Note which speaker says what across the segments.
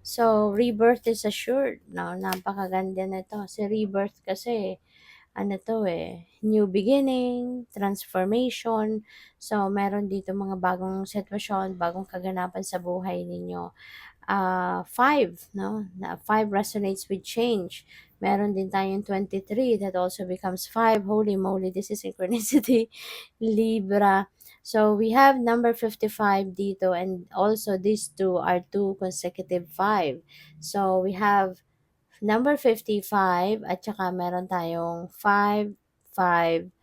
Speaker 1: So, rebirth is assured, no? Napakaganda na to. Si rebirth kasi, ano to new beginning, transformation. So, meron dito mga bagong sitwasyon, bagong kaganapan sa buhay ninyo. Five, no? Five resonates with change. Meron din tayong 23 that also becomes 5. Holy moly, this is synchronicity. Libra. So we have number 55 dito, and also these two are two consecutive 5. So we have number 55 at saka meron tayong 5, 5,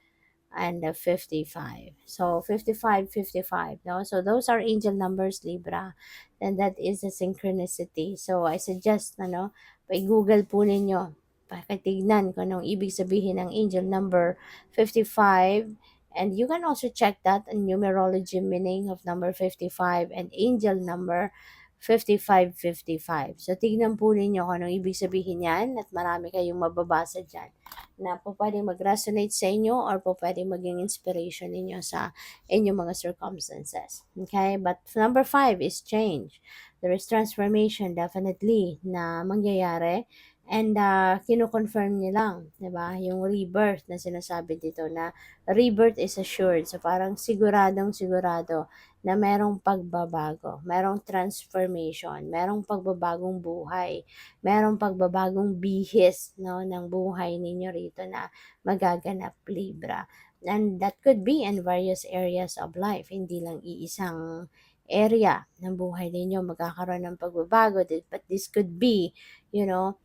Speaker 1: and 55. So 55, 55, no? So those are angel numbers, Libra. And that is a synchronicity. So I suggest, ano, pa-google po ninyo, pakitignan kung anong ibig sabihin ng angel number 55. And you can also check that in numerology meaning of number 55 and angel number 5555. So tignan po ninyo kung anong ibig sabihin yan at marami kayong mababasa dyan na po pwedeng mag-resonate sa inyo or po pwedeng maging inspiration ninyo sa inyong mga circumstances. Okay? But number 5 is change. There is transformation definitely na mangyayari, and kino-confirm niya lang, 'di ba? Yung rebirth na sinasabi dito, na rebirth is assured. So parang siguradong sigurado na merong pagbabago, merong transformation, merong pagbabagong buhay, merong pagbabagong bihis, no, ng buhay ninyo rito na magaganap, Libra. And that could be in various areas of life, hindi lang iisang area ng buhay ninyo magkakaroon ng pagbabago, but this could be, you know,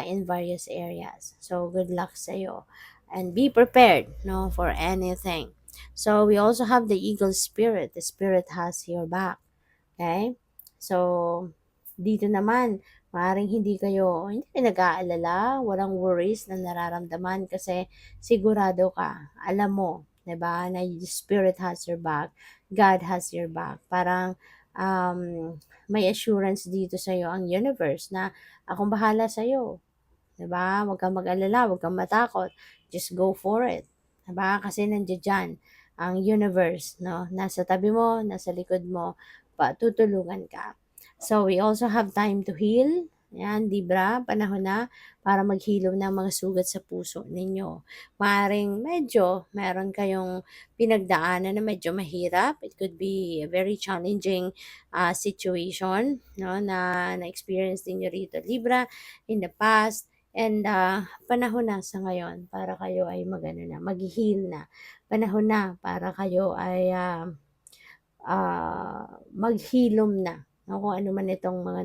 Speaker 1: in various areas. So good luck sa iyo, and be prepared, no, for anything. So we also have the eagle spirit. The spirit has your back. Okay? So, dito naman, maaaring hindi kayo nag-aalala, walang worries na nararamdaman kasi sigurado ka, alam mo, 'di ba, na yung spirit has your back, God has your back. Parang may assurance dito sa iyo ang universe na akong bahala sa iyo, 'di ba? Huwag kang mag-alala, huwag kang matakot. Just go for it. 'Di ba? Kasi nandiyan diyan ang universe, no? Nasa tabi mo, nasa likod mo, tutulungan ka. So, we also have time to heal. Yan, Libra, panahon na para maghilom ng mga sugat sa puso ninyo. Maaring meron kayong pinagdaanan na medyo mahirap. It could be a very challenging situation, no, na-experience ninyo rito, Libra, in the past. And panahon na sa ngayon para kayo ay mag-heal na. Panahon na para kayo ay maghilom na, no, kung ano man itong mga